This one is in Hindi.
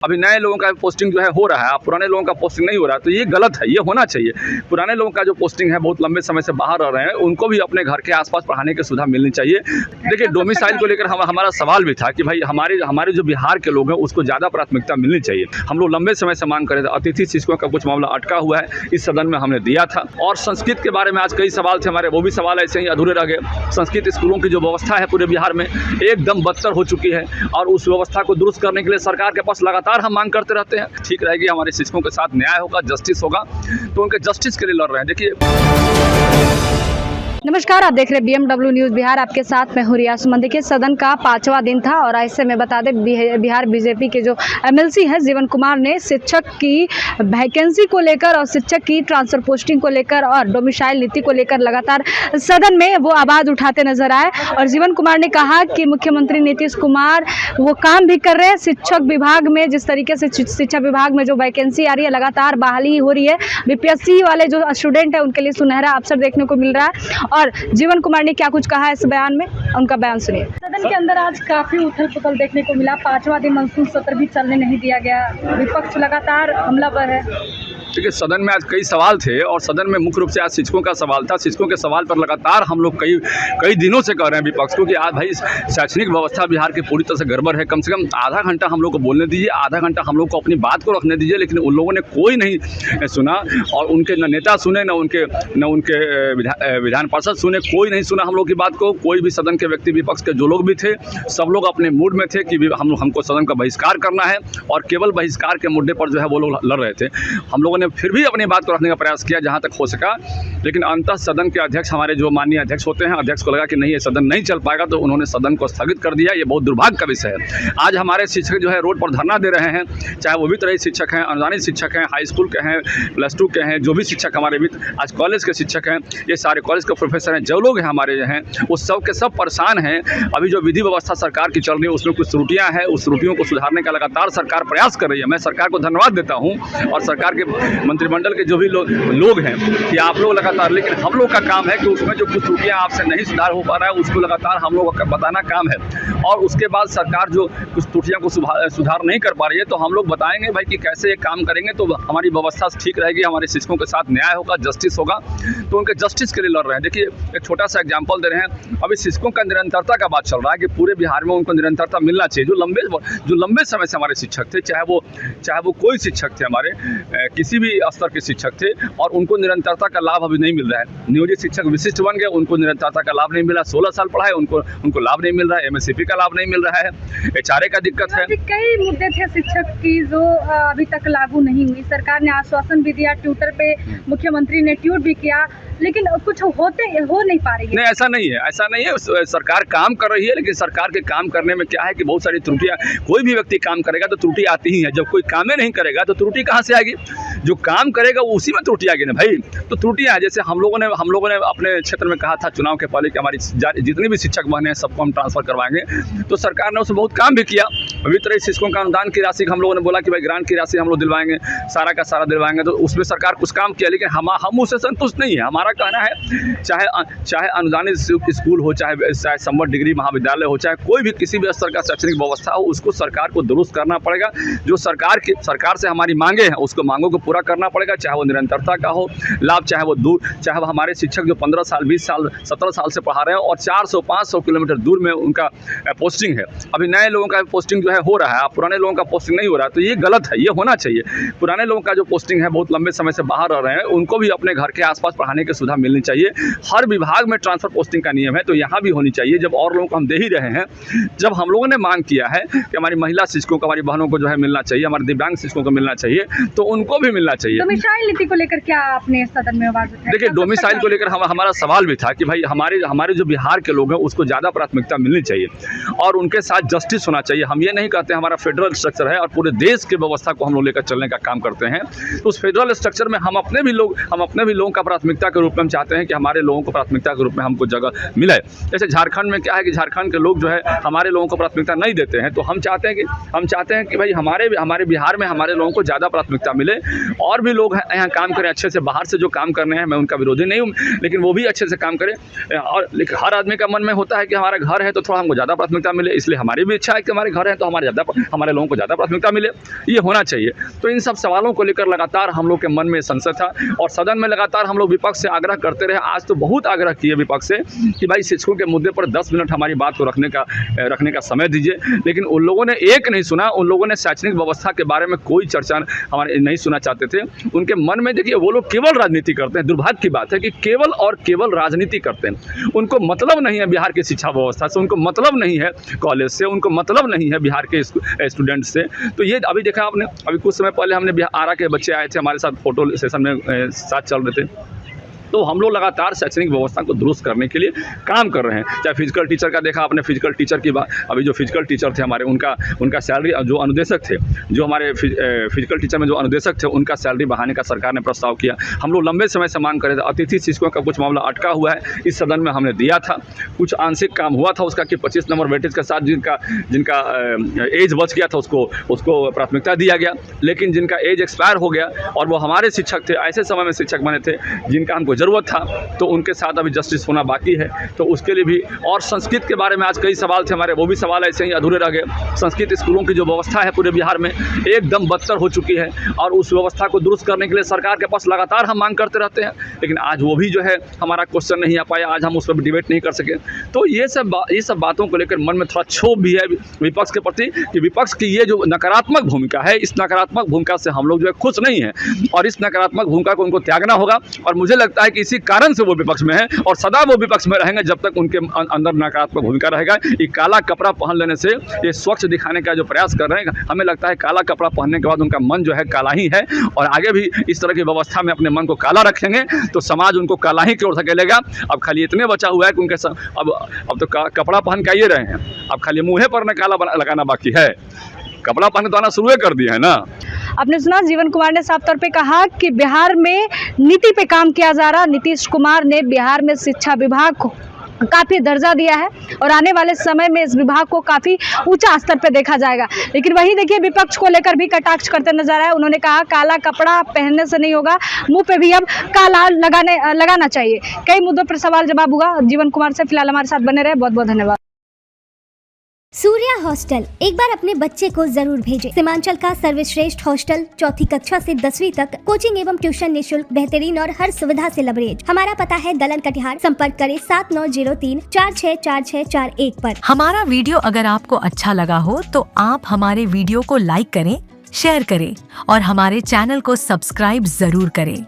अभी नए लोगों का पोस्टिंग जो है हो रहा है, पुराने लोगों का पोस्टिंग नहीं हो रहा है, तो ये गलत है। ये होना चाहिए। पुराने लोगों का जो पोस्टिंग है, बहुत लंबे समय से बाहर रह रहे हैं, उनको भी अपने घर के आसपास पढ़ाने की सुविधा मिलनी चाहिए। देखिए, डोमिसाइल को लेकर हमारा सवाल भी था कि भाई हमारे जो बिहार के लोग हैं उसको ज़्यादा प्राथमिकता मिलनी चाहिए। हम लोग लंबे समय से मांग कर रहे थे। अतिथि शिक्षकों का कुछ मामला अटका हुआ है, इस सदन में हमने दिया था। और संस्कृत के बारे में आज कई सवाल थे हमारे, वो भी सवाल ऐसे ही अधूरे रह गए। संस्कृत स्कूलों की जो व्यवस्था है पूरे बिहार में एकदम बदतर हो चुकी है, और उस व्यवस्था को दुरुस्त करने के लिए सरकार के पास लगातार हम मांग करते रहते हैं। ठीक रहेगी, हमारे शिक्षकों के साथ न्याय होगा, जस्टिस होगा, तो उनके जस्टिस के लिए लड़ रहे हैं। देखिए, नमस्कार, आप देख रहे हैं BMW न्यूज़ बिहार। आपके साथ मैं हूं रिया सुमन। देखिए, सदन का 5वां दिन था और ऐसे में बता दें बिहार बीजेपी के जो MLC हैं जीवन कुमार ने शिक्षक की वैकेंसी को लेकर और शिक्षक की ट्रांसफर पोस्टिंग को लेकर और डोमिसाइल नीति को लेकर लगातार सदन में वो आवाज़ उठाते नजर आए। और जीवन कुमार ने कहा कि मुख्यमंत्री नीतीश कुमार वो काम भी कर रहे हैं। शिक्षक विभाग में जिस तरीके से शिक्षा विभाग में जो वैकेंसी आ रही है, लगातार बहाली हो रही है। BPSC वाले जो स्टूडेंट है उनके लिए सुनहरा अवसर देखने को मिल रहा है। और जीवन कुमार ने क्या कुछ कहा है इस बयान में, उनका बयान सुनिए। सदन के अंदर आज काफी उथल पुथल देखने को मिला। 5वां दिन मानसून सत्र भी चलने नहीं दिया गया, विपक्ष लगातार हमलावर है। देखिए, सदन में आज कई सवाल थे और सदन में मुख्य रूप से आज शिक्षकों का सवाल था। शिक्षकों के सवाल पर लगातार हम लोग कई दिनों से कह रहे हैं विपक्ष को कि आज भाई शैक्षणिक व्यवस्था बिहार की पूरी तरह से गड़बड़ है। कम से कम आधा घंटा हम लोग को बोलने दीजिए, आधा घंटा हम लोग को अपनी बात को रखने दीजिए। लेकिन उन लोगों ने कोई नहीं सुना, और उनके न नेता सुने, न उनके विधान पार्षद सुने, कोई नहीं सुना हम लोग की बात को। कोई भी सदन के व्यक्ति, विपक्ष के जो लोग भी थे, सब लोग अपने मूड में थे कि हमको सदन का बहिष्कार करना है, और केवल बहिष्कार के मुद्दे पर जो है वो लोग लड़ रहे थे। हम लोगों ने फिर भी अपनी बात को रखने का प्रयास किया जहां तक हो सका, लेकिन अंततः सदन के अध्यक्ष, हमारे जो माननीय अध्यक्ष होते हैं, अध्यक्ष को लगा कि नहीं, ये सदन नहीं चल पाएगा, तो उन्होंने सदन को स्थगित कर दिया। ये बहुत दुर्भाग्य का विषय है। आज हमारे शिक्षक जो है रोड पर धरना दे रहे हैं, चाहे वो वित्त रहित शिक्षक हैं, अनुदानित शिक्षक हैं, हाई स्कूल के हैं, +2 के हैं, जो भी शिक्षक हमारे आज कॉलेज के शिक्षक हैं, ये सारे कॉलेज के प्रोफेसर हैं, जो लोग हैं हमारे हैं, उस सब के सब परेशान हैं। अभी जो विधि व्यवस्था सरकार की चल रही है उसमें कुछ त्रुटियां हैं, उस त्रुटियों को सुधारने का लगातार सरकार प्रयास कर रही है। मैं सरकार को धन्यवाद देता हूँ, और सरकार के मंत्रिमंडल के जो भी लोग हैं कि आप लोग लगातार, लेकिन हम लोग का काम है कि उसमें जो कुछ त्रुटियां आपसे नहीं सुधार हो पा रहा है उसको लगातार हम लोगों का बताना काम है। और उसके बाद सरकार जो कुछ त्रुटियों को सुधार नहीं कर पा रही है, तो हम लोग बताएंगे भाई कि कैसे ये काम करेंगे तो हमारी व्यवस्था ठीक रहेगी, हमारे शिक्षकों के साथ न्याय होगा, जस्टिस होगा, तो उनके जस्टिस के लिए लड़ रहे हैं। देखिए, एक छोटा सा एग्जाम्पल दे रहे हैं। अभी शिक्षकों का निरंतरता का बात चल रहा है कि पूरे बिहार में उनको निरंतरता मिलना चाहिए। जो लंबे समय से हमारे शिक्षक थे, चाहे वो कोई शिक्षक थे, हमारे किसी भी स्तर के शिक्षक थे, और उनको निरंतरता का लाभ अभी नहीं मिल रहा है। नियोजित शिक्षक विशिष्ट बन गए, उनको निरंतरता का लाभ नहीं मिला। 16 साल पढ़ाए, उनको लाभ नहीं मिल रहा है। MSCP का लाभ नहीं मिल रहा है। HRA का दिक्कत है। कई मुद्दे थे शिक्षक की जो अभी तक लागू नहीं हुई। सरकार ने आश्वासन भी दिया, ट्विटर पे मुख्यमंत्री ने ट्वीट भी किया, लेकिन कुछ हो नहीं पा रही है। नहीं, ऐसा नहीं है। सरकार काम कर रही है, लेकिन सरकार के काम करने में क्या है कि बहुत सारी त्रुटियां, कोई भी व्यक्ति काम करेगा तो त्रुटि आती ही है। जब कोई काम नहीं करेगा तो त्रुटि कहाँ से आएगी? जो काम करेगा वो उसी में त्रुटि आएगी ना भाई। तो त्रुटियां हैं, जैसे हम लोगों ने अपने क्षेत्र में कहा था चुनाव के पहले कि हमारी जितनी भी शिक्षक बने हैं सबको हम ट्रांसफर करवाएंगे, तो सरकार ने उसमें बहुत काम भी किया। वित्त रहित शिक्षकों का अनुदान की राशि हम लोगों ने बोला कि भाई ग्रांट की राशि हम लोग दिलवाएंगे, सारा का सारा दिलवाएंगे, तो उसमें सरकार कुछ काम किया, लेकिन हम उससे संतुष्ट नहीं है। हमारा कहना है चाहे अनुदानित स्कूल हो, चाहे संबद्ध डिग्री महाविद्यालय हो, चाहे कोई भी किसी भी स्तर का शैक्षणिक व्यवस्था हो, उसको सरकार को दुरुस्त करना पड़ेगा। जो सरकार से हमारी मांगे हैं उसको मांगों को पूरा करना पड़ेगा, चाहे वो निरंतरता का हो लाभ, चाहे वो हमारे शिक्षक जो 15 साल 20 साल 17 साल से पढ़ा रहे हैं और 400-500 किलोमीटर दूर में उनका पोस्टिंग है। अभी नए लोगों का पोस्टिंग जो है हो रहा है, पुराने लोगों का पोस्टिंग नहीं हो रहा है, तो ये गलत है। ये होना चाहिए। पुराने लोगों का जो पोस्टिंग है, बहुत लंबे समय से बाहर रह रहे हैं, उनको भी अपने घर के आसपास पढ़ाने की सुविधा मिलनी चाहिए। हर विभाग में ट्रांसफर पोस्टिंग का नियम है, तो यहाँ भी होनी चाहिए। जब और लोगों को हम दे ही रहे हैं, जब हम लोगों ने मांग किया है कि हमारी महिला शिक्षकों को, हमारी बहनों को जो है मिलना चाहिए, हमारे दिव्यांग शिक्षकों को मिलना चाहिए, तो उनको भी मिलना चाहिए। डोमिसाइल नीति को लेकर क्या आपने सदन में आवाज उठाई? देखिए, डोमिसाइल को लेकर हमारा सवाल भी था कि भाई हमारे जो बिहार के लोग हैं उसको ज़्यादा प्राथमिकता मिलनी चाहिए, और उनके साथ जस्टिस होना चाहिए। हम ये नहीं कहते हमारा फेडरल स्ट्रक्चर है और पूरे देश की व्यवस्था को हम लोग लेकर चलने का काम करते हैं, तो उस फेडरल स्ट्रक्चर में हम अपने भी लोगों का प्राथमिकता के रूप में हम चाहते हैं कि हमारे लोगों को प्राथमिकता के रूप में हमको जगह मिले। जैसे झारखंड में क्या है कि झारखंड के लोग जो है हमारे लोगों को प्राथमिकता नहीं देते हैं, तो हम चाहते हैं कि भाई हमारे बिहार में हमारे लोगों को ज़्यादा प्राथमिकता मिले, और भी लोग हैं यहाँ काम करें अच्छे से, बाहर से जो काम करने हैं मैं उनका विरोधी नहीं हूँ, लेकिन वो भी अच्छे से काम करें। और लेकिन हर आदमी का मन में होता है कि हमारा घर है तो थोड़ा हमको ज़्यादा प्राथमिकता मिले, इसलिए हमारी भी इच्छा है कि हमारे घर है तो हमारे लोगों को ज़्यादा प्राथमिकता मिले, ये होना चाहिए। तो इन सब सवालों को लेकर लगातार हम लोग के मन में संशय था और सदन में लगातार हम लोग विपक्ष से आग्रह करते रहे। आज तो बहुत आग्रह किए विपक्ष से कि भाई शिक्षकों के मुद्दे पर 10 मिनट हमारी बात को रखने का समय दीजिए, लेकिन उन लोगों ने एक नहीं सुना। उन लोगों ने शैक्षणिक व्यवस्था के बारे में कोई चर्चा हमारे नहीं सुनना चाहते थे। उनके मन में देखिए वो लोग केवल राजनीति करते हैं। दुर्भाग्य की बात है कि केवल और केवल राजनीति करते हैं। उनको मतलब नहीं है बिहार की शिक्षा व्यवस्था से, उनको मतलब नहीं है कॉलेज से, उनको मतलब नहीं है बिहार के स्टूडेंट से। तो ये अभी देखा आपने, अभी कुछ समय पहले हमने आरा के बच्चे आए थे हमारे साथ, फोटो सेशन में साथ चल रहे थे। तो हम लोग लगातार शैक्षणिक व्यवस्था को दुरुस्त करने के लिए काम कर रहे हैं। चाहे फिजिकल टीचर का देखा आपने, फिजिकल टीचर की बात, अभी जो फिजिकल टीचर थे हमारे उनका सैलरी, जो अनुदेशक थे, जो हमारे फिजिकल टीचर में जो अनुदेशक थे उनका सैलरी बढ़ाने का सरकार ने प्रस्ताव किया। हम लोग लंबे समय से मांग कर रहे थे। अतिथि शिक्षकों का कुछ मामला अटका हुआ है, इस सदन में हमने दिया था। कुछ आंशिक काम हुआ था उसका कि 25 नंबर वेटेज के साथ जिनका एज बच गया था उसको प्राथमिकता दिया गया, लेकिन जिनका एज एक्सपायर हो गया और वो हमारे शिक्षक थे, ऐसे समय में शिक्षक बने थे जिनका हमको ज़रूरत था, तो उनके साथ अभी जस्टिस होना बाकी है। तो उसके लिए भी, और संस्कृत के बारे में आज कई सवाल थे हमारे, वो भी सवाल ऐसे ही अधूरे रह गए। संस्कृत स्कूलों की जो व्यवस्था है पूरे बिहार में एकदम बदतर हो चुकी है और उस व्यवस्था को दुरुस्त करने के लिए सरकार के पास लगातार हम मांग करते रहते हैं, लेकिन आज वो भी जो है हमारा क्वेश्चन नहीं आ पाया, आज हम उस पर डिबेट नहीं कर सके। तो ये सब बातों को लेकर मन में थोड़ा क्षोभ भी है विपक्ष के प्रति कि विपक्ष की ये जो नकारात्मक भूमिका है, इस नकारात्मक भूमिका से हम लोग जो है खुश नहीं हैं और इस नकारात्मक भूमिका को उनको त्यागना होगा। और मुझे लगता है कि इसी कारण से वो विपक्ष में है और सदा वो विपक्ष में रहेंगे जब तक उनके अंदर नकारात्मक भूमिका रहेगा। ये काला कपड़ा पहन लेने से, ये स्वच्छ दिखाने का जो प्रयास कर रहे हैं, हमें लगता है काला कपड़ा पहनने के बाद उनका मन जो है काला ही है और आगे भी इस तरह की व्यवस्था में अपने मन को काला रखेंगे तो समाज उनको काला ही की ओर धकेलेगा। अब खाली इतने बचा हुआ है कि उनके अब तो कपड़ा पहन के आइए रहे हैं, अब खाली मुँह पर न काला लगाना बाकी है, कपड़ा पहन तो आना शुरू कर दिया है ना। आपने सुना जीवन कुमार ने साफ तौर पे कहा कि बिहार में नीति पे काम किया जा रहा। नीतीश कुमार ने बिहार में शिक्षा विभाग को काफ़ी दर्जा दिया है और आने वाले समय में इस विभाग को काफ़ी ऊंचा स्तर पे देखा जाएगा। लेकिन वही देखिए विपक्ष को लेकर भी कटाक्ष करते नजर आए। उन्होंने कहा काला कपड़ा पहनने से नहीं होगा, मुंह पे भी अब काला लगाना चाहिए। कई मुद्दों पर सवाल जवाब हुआ। जीवन कुमार से फिलहाल हमारे साथ बने रहे, बहुत बहुत धन्यवाद। सूर्या हॉस्टल एक बार अपने बच्चे को जरूर भेजें। सीमांचल का सर्वश्रेष्ठ हॉस्टल, 4ठी कक्षा से 10वीं तक कोचिंग एवं ट्यूशन निःशुल्क, बेहतरीन और हर सुविधा से लबरेज। हमारा पता है दलन कटिहार। संपर्क करें 7903464641 पर। हमारा वीडियो अगर आपको अच्छा लगा हो तो आप हमारे वीडियो को लाइक करें, शेयर करें और हमारे चैनल को सब्सक्राइब जरूर करें।